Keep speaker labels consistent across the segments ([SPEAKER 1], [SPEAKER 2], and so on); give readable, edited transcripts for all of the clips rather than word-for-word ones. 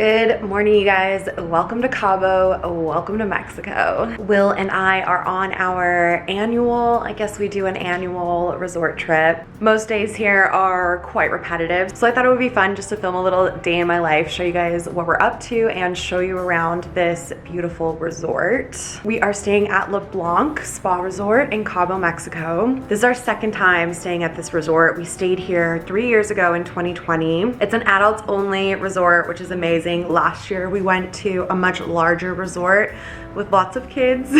[SPEAKER 1] Good morning, you guys. Welcome to Cabo. Welcome to Mexico. Will and I are on our annual, I guess we do an annual resort trip. Most days here are quite repetitive, so I thought it would be fun just to film a little day in my life, show you guys what we're up to, and show you around this beautiful resort. We are staying at Blanc Spa Resort in Cabo, Mexico. This is our second time staying at this resort. We stayed here 3 years ago in 2020. It's an adults only resort, which is amazing. Last year we went to a much larger resort with lots of kids,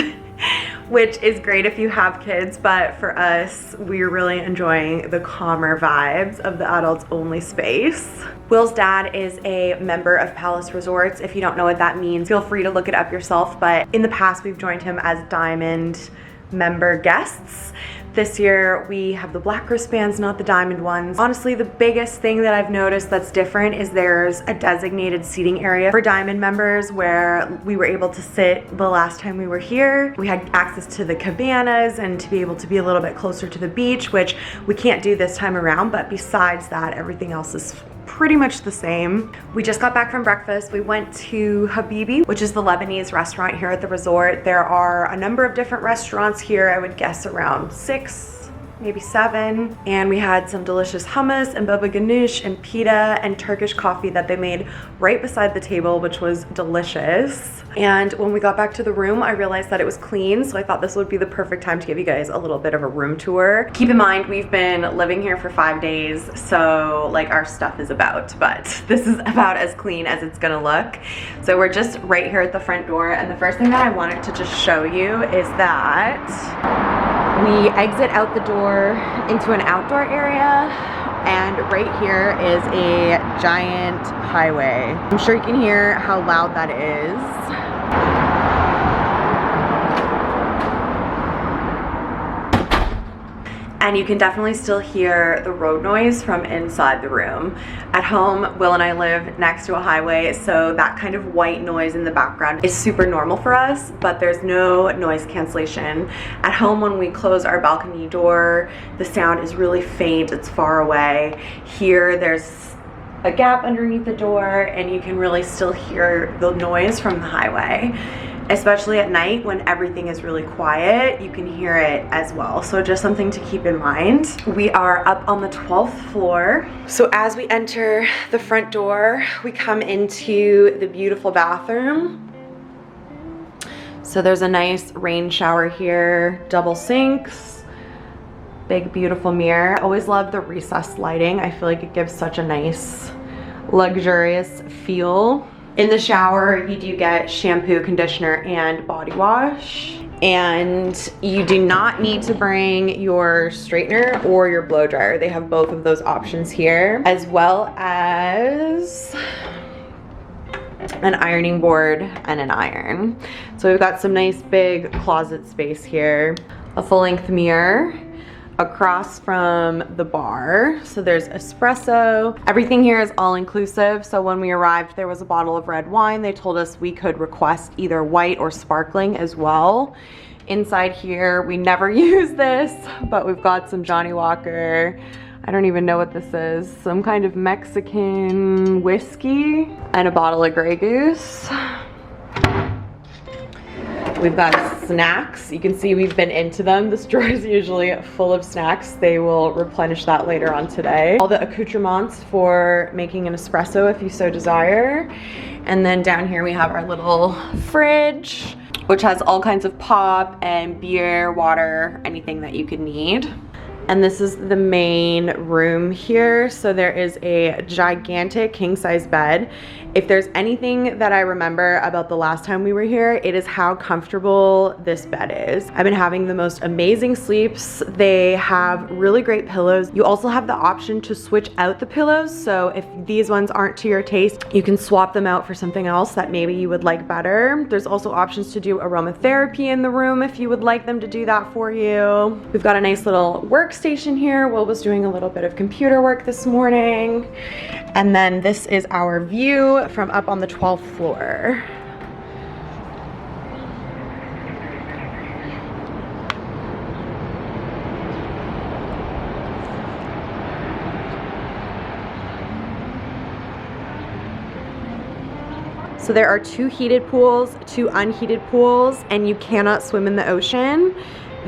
[SPEAKER 1] which is great if you have kids, but for us, we're really enjoying the calmer vibes of the adults only space. Will's dad is a member of Palace Resorts. If you don't know what that means, feel free to look it up yourself, but in the past we've joined him as Diamond member guests. This year we have the black wristbands, not the diamond ones. Honestly, the biggest thing that I've noticed that's different is there's a designated seating area for diamond members where we were able to sit the last time we were here. We had access to the cabanas and to be able to be a little bit closer to the beach, which we can't do this time around, but besides that, everything else is pretty much the same. We just got back from breakfast. We went to Habibi, which is the Lebanese restaurant here at the resort. There are a number of different restaurants here, I would guess around 6, maybe 7. And we had some delicious hummus and baba ganoush and pita and Turkish coffee that they made right beside the table, which was delicious. And when we got back to the room, I realized that it was clean, so I thought this would be the perfect time to give you guys a little bit of a room tour. Keep in mind, we've been living here for 5 days, so like our stuff is about, but this is about as clean as it's gonna look. So we're just right here at the front door, and the first thing that I wanted to just show you is that we exit out the door into an outdoor area, and right here is a giant highway. I'm sure you can hear how loud that is. And you can definitely still hear the road noise from inside the room. At home, Will and I live next to a highway, so that kind of white noise in the background is super normal for us, but there's no noise cancellation. At home, when we close our balcony door, the sound is really faint, it's far away. Here, there's a gap underneath the door, and you can really still hear the noise from the highway. Especially at night when everything is really quiet, you can hear it as well. So just something to keep in mind. We are up on the 12th floor. So as we enter the front door, we come into the beautiful bathroom. So there's a nice rain shower here, double sinks, big beautiful mirror. I always love the recessed lighting. I feel like it gives such a nice, luxurious feel. In the shower, you do get shampoo, conditioner, and body wash. And you do not need to bring your straightener or your blow dryer. They have both of those options here, as well as an ironing board and an iron. So we've got some nice big closet space here, a full-length mirror across from the bar. So there's espresso. Everything here is all inclusive. So when we arrived, there was a bottle of red wine. They told us we could request either white or sparkling as well. Inside here, we never use this, but we've got some Johnny Walker. I don't even know what this is. Some kind of Mexican whiskey and a bottle of Grey Goose. We've got snacks. You can see we've been into them. This drawer is usually full of snacks. They will replenish that later on today. All the accoutrements for making an espresso if you so desire. And then down here we have our little fridge, which has all kinds of pop and beer, water, anything that you could need. And this is the main room here. So there is a gigantic king-size bed. If there's anything that I remember about the last time we were here, it is how comfortable this bed is. I've been having the most amazing sleeps. They have really great pillows. You also have the option to switch out the pillows. So if these ones aren't to your taste, you can swap them out for something else that maybe you would like better. There's also options to do aromatherapy in the room if you would like them to do that for you. We've got a nice little workstation here. Will was doing a little bit of computer work this morning. And then this is our view from up on the 12th floor. So there are 2 heated pools, 2 unheated pools, and you cannot swim in the ocean.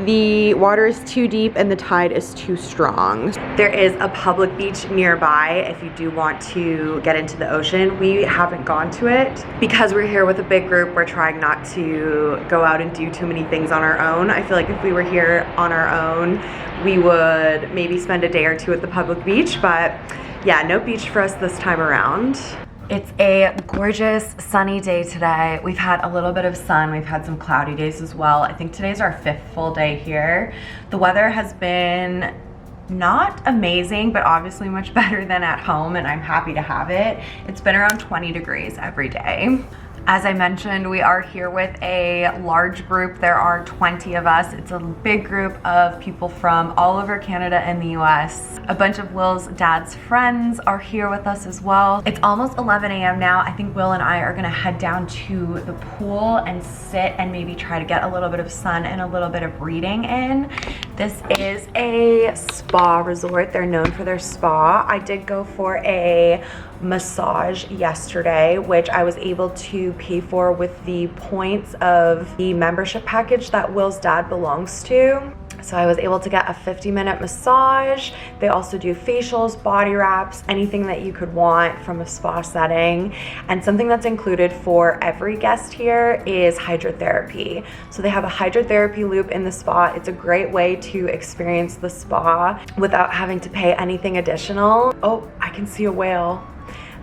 [SPEAKER 1] The water is too deep and the tide is too strong. There is a public beach nearby if you do want to get into the ocean. We haven't gone to it because we're here with a big group. We're trying not to go out and do too many things on our own. I feel like if we were here on our own, we would maybe spend a day or 2 at the public beach, but yeah, no beach for us this time around. It's a gorgeous sunny day today. We've had a little bit of sun. We've had some cloudy days as well. I think today's our 5th full day here. The weather has been not amazing, but obviously much better than at home, and I'm happy to have it. It's been around 20 degrees every day. As I mentioned, we are here with a large group. There are 20 of us. It's a big group of people from all over Canada and the US. A bunch of Will's dad's friends are here with us as well. It's almost 11 a.m. now. I think Will and I are gonna head down to the pool and sit and maybe try to get a little bit of sun and a little bit of reading in. This is a spa resort. They're known for their spa. I did go for a massage yesterday, which I was able to pay for with the points of the membership package that Will's dad belongs to. So I was able to get a 50-minute massage. They also do facials, body wraps, anything that you could want from a spa setting. And something that's included for every guest here is hydrotherapy. So they have a hydrotherapy loop in the spa. It's a great way to experience the spa without having to pay anything additional. Oh, I can see a whale.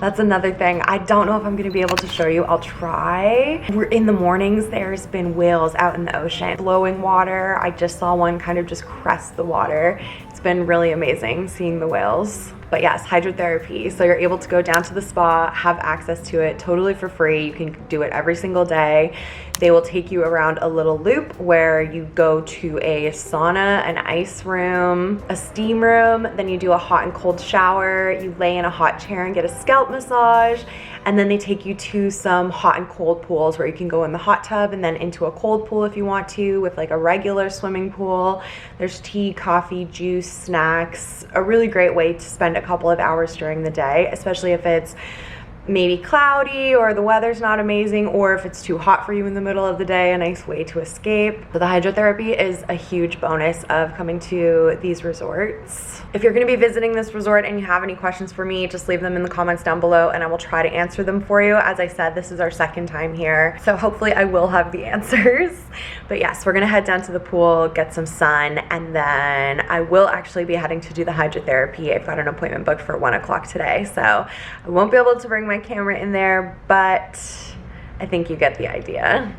[SPEAKER 1] That's another thing. I don't know if I'm gonna be able to show you. I'll try. We're in the mornings, there's been whales out in the ocean, blowing water. I just saw one kind of just crest the water. It's been really amazing seeing the whales. But yes, hydrotherapy. So you're able to go down to the spa, have access to it totally for free. You can do it every single day. They will take you around a little loop where you go to a sauna, an ice room, a steam room, then you do a hot and cold shower, you lay in a hot chair and get a scalp massage, and then they take you to some hot and cold pools where you can go in the hot tub and then into a cold pool if you want to, with like a regular swimming pool. There's tea, coffee, juice, snacks, a really great way to spend a couple of hours during the day, especially if it's maybe cloudy or the weather's not amazing, or if it's too hot for you in the middle of the day, a nice way to escape. So the hydrotherapy is a huge bonus of coming to these resorts. If you're gonna be visiting this resort and you have any questions for me, just leave them in the comments down below and I will try to answer them for you. As I said, this is our 2nd time here, so hopefully I will have the answers. But yes, we're gonna head down to the pool, get some sun, and then I will actually be heading to do the hydrotherapy. I've got an appointment booked for 1 o'clock today, so I won't be able to bring my camera in there, but I think you get the idea.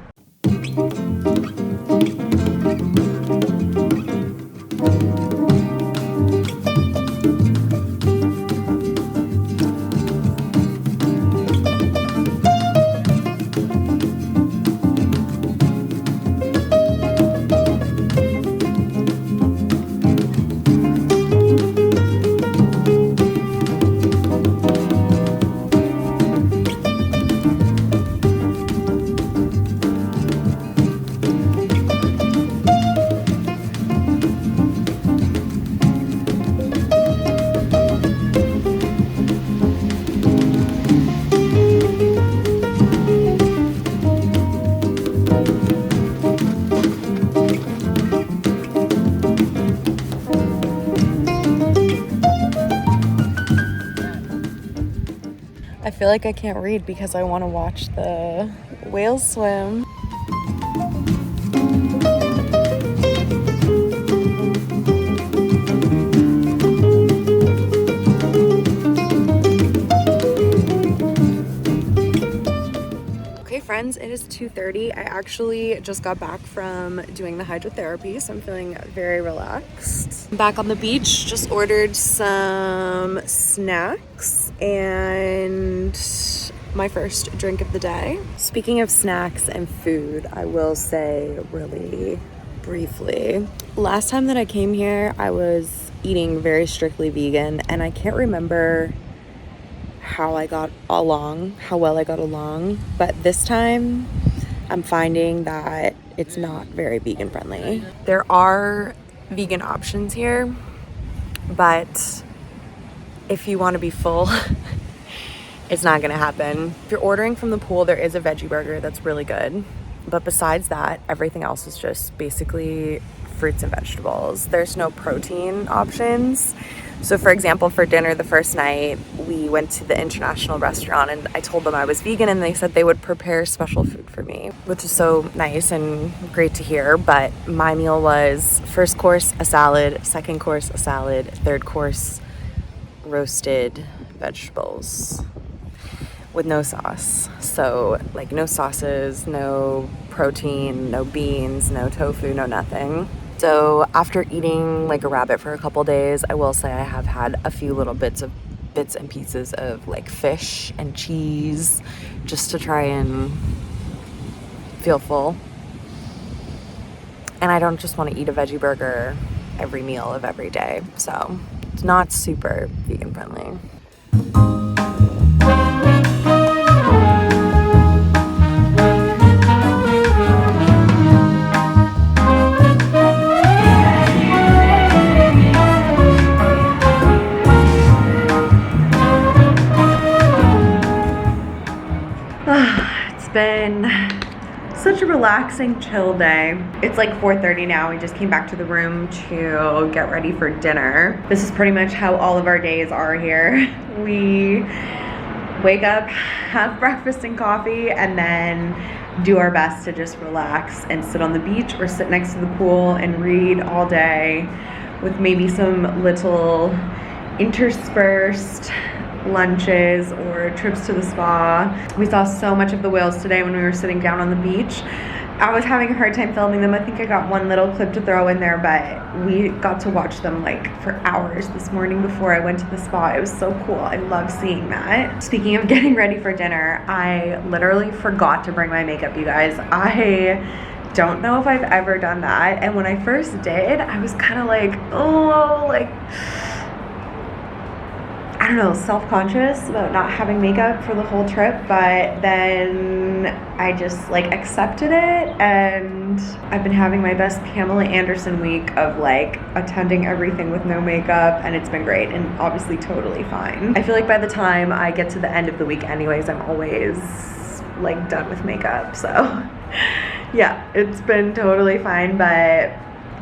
[SPEAKER 1] I feel like I can't read because I want to watch the whales swim. Okay friends, it is 2:30. I actually just got back from doing the hydrotherapy, so I'm feeling very relaxed. I'm back on the beach, just ordered some snacks and my first drink of the day. Speaking of snacks and food, I will say really briefly, last time that I came here, I was eating very strictly vegan, and I can't remember how well I got along, but this time I'm finding that it's not very vegan friendly. There are vegan options here, but if you want to be full, It's not gonna happen. If you're ordering from the pool, there is a veggie burger that's really good. But besides that, everything else is just basically fruits and vegetables. There's no protein options. So for example, for dinner the first night, we went to the international restaurant and I told them I was vegan and they said they would prepare special food for me, which is so nice and great to hear. But my meal was first course, a salad, second course, a salad, third course, roasted vegetables with no sauce. So like no sauces, no protein, no beans, no tofu, no nothing. So after eating like a rabbit for a couple days, I will say I have had a few little bits and pieces of like fish and cheese just to try and feel full. And I don't just want to eat a veggie burger every meal of every day. So it's not super vegan friendly. It's been such a relaxing, chill day. It's like 4:30 now. We just came back to the room to get ready for dinner. This is pretty much how all of our days are here. We wake up, have breakfast and coffee, and then do our best to just relax and sit on the beach or sit next to the pool and read all day with maybe some little interspersed lunches or trips to the spa. We saw so much of the whales today when we were sitting down on the beach. I was having a hard time filming them. I think I got one little clip to throw in there, but we got to watch them like for hours this morning before I went to the spa. It was so cool. I love seeing that. Speaking of getting ready for dinner, I literally forgot to bring my makeup, you guys. I don't know if I've ever done that. And when I first did, I was kind of like, oh, like, I don't know, self-conscious about not having makeup for the whole trip, but then I just like accepted it, and I've been having my best Pamela Anderson week of like attending everything with no makeup, and it's been great and obviously totally fine. I feel like by the time I get to the end of the week anyways, I'm always like done with makeup, so yeah, it's been totally fine. But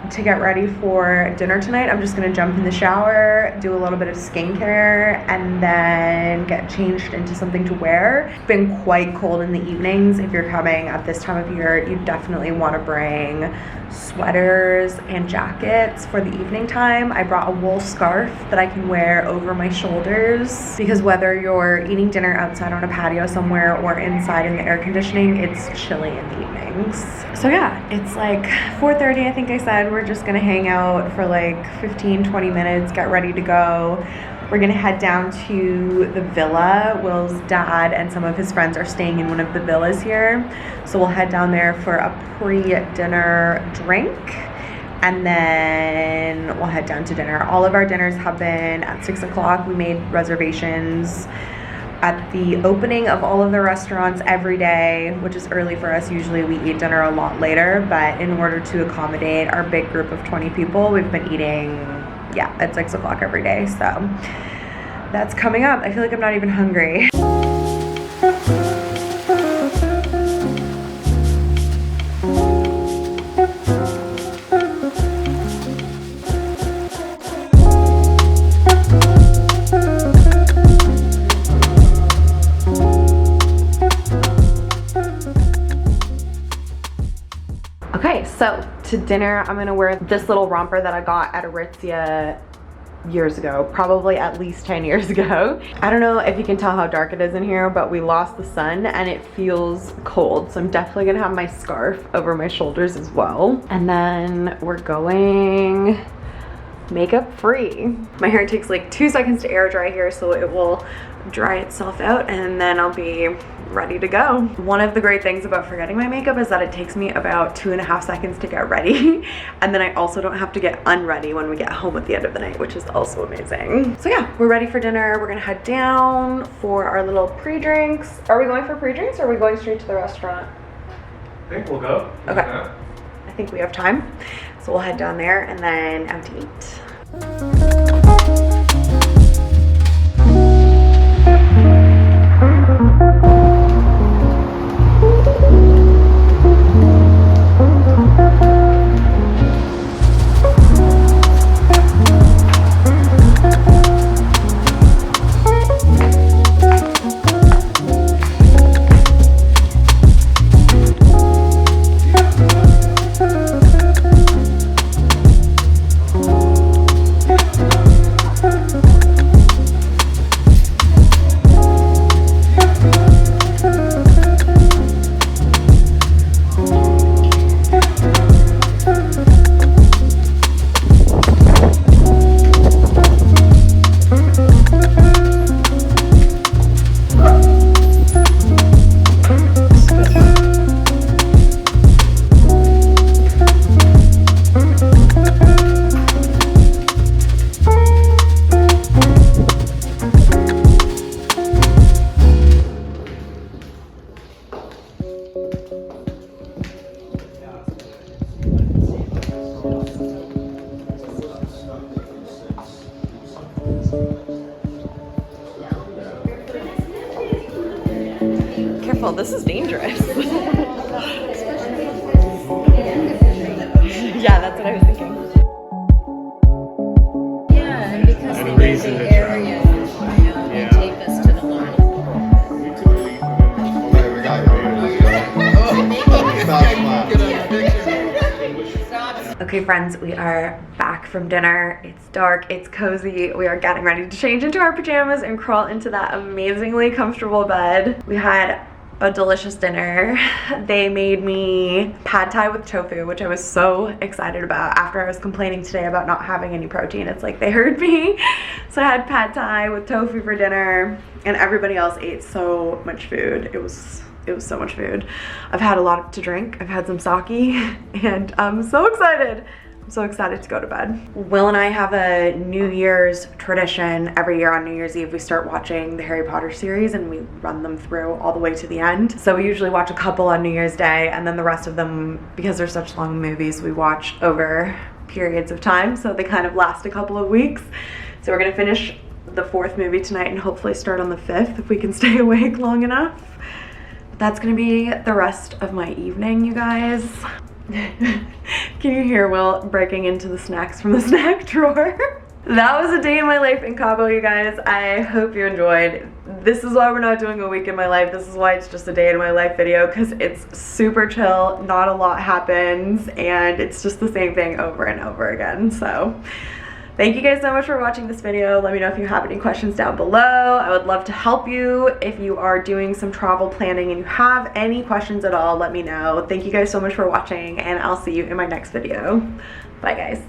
[SPEAKER 1] to get ready for dinner tonight, I'm just gonna jump in the shower, do a little bit of skincare, and then get changed into something to wear. It's been quite cold in the evenings. If you're coming at this time of year, you definitely want to bring sweaters and jackets for the evening time. I brought a wool scarf that I can wear over my shoulders, because whether you're eating dinner outside on a patio somewhere or inside in the air conditioning, it's chilly in the evenings. So yeah, it's like 4:30, I think I said. We're just gonna hang out for like 15-20 minutes, get ready to go. We're gonna head down to the villa. Will's dad and some of his friends are staying in one of the villas here. So we'll head down there for a pre-dinner drink, and then we'll head down to dinner. All of our dinners have been at 6 o'clock. We made reservations at the opening of all of the restaurants every day, which is early for us. Usually we eat dinner a lot later, but in order to accommodate our big group of 20 people, we've been eating, yeah, at 6 o'clock every day. So that's coming up. I feel like I'm not even hungry. Okay, so to dinner, I'm gonna wear this little romper that I got at Aritzia years ago, probably at least 10 years ago. I don't know if you can tell how dark it is in here, but we lost the sun and it feels cold. So I'm definitely gonna have my scarf over my shoulders as well. And then we're going makeup free. My hair takes like 2 seconds to air dry here, so it will dry itself out and then I'll be ready to go. One of the great things about forgetting my makeup is that it takes me about 2.5 seconds to get ready. And then I also don't have to get unready when we get home at the end of the night, which is also amazing. So yeah, we're ready for dinner. We're gonna head down for our little pre-drinks. Are we going for pre-drinks or are we going straight to the restaurant?
[SPEAKER 2] I think we'll go.
[SPEAKER 1] Okay. Yeah. I think we have time. So we'll head down there and then out to eat. painful. This is dangerous. Yeah, that's what I was thinking.
[SPEAKER 3] Yeah, and because
[SPEAKER 2] And
[SPEAKER 3] they
[SPEAKER 2] a
[SPEAKER 3] know
[SPEAKER 2] reason
[SPEAKER 3] the
[SPEAKER 2] to
[SPEAKER 3] area, they
[SPEAKER 2] Yeah.
[SPEAKER 3] take us to the line.
[SPEAKER 1] Okay friends, we are back from dinner. It's dark, it's cozy. We are getting ready to change into our pajamas and crawl into that amazingly comfortable bed. We had a delicious dinner. They made me pad thai with tofu, which I was so excited about after I was complaining today about not having any protein. It's like they heard me. So I had pad thai with tofu for dinner, and everybody else ate so much food. It was so much food. I've had a lot to drink. I've had some sake, and I'm so excited. I'm so excited to go to bed. Will and I have a New Year's tradition. Every year on New Year's Eve, we start watching the Harry Potter series and we run them through all the way to the end. So we usually watch a couple on New Year's Day, and then the rest of them, because they're such long movies, we watch over periods of time. So they kind of last a couple of weeks. So we're gonna finish the 4th movie tonight and hopefully start on the 5th if we can stay awake long enough. That's gonna be the rest of my evening, you guys. Can you hear Will breaking into the snacks from the snack drawer? That was a day in my life in Cabo, you guys. I hope you enjoyed. This is why we're not doing a week in my life. This is why it's just a day in my life video, because it's super chill, not a lot happens, and it's just the same thing over and over again. So thank you guys so much for watching this video. Let me know if you have any questions down below. I would love to help you. If you are doing some travel planning and you have any questions at all, let me know. Thank you guys so much for watching, and I'll see you in my next video. Bye guys.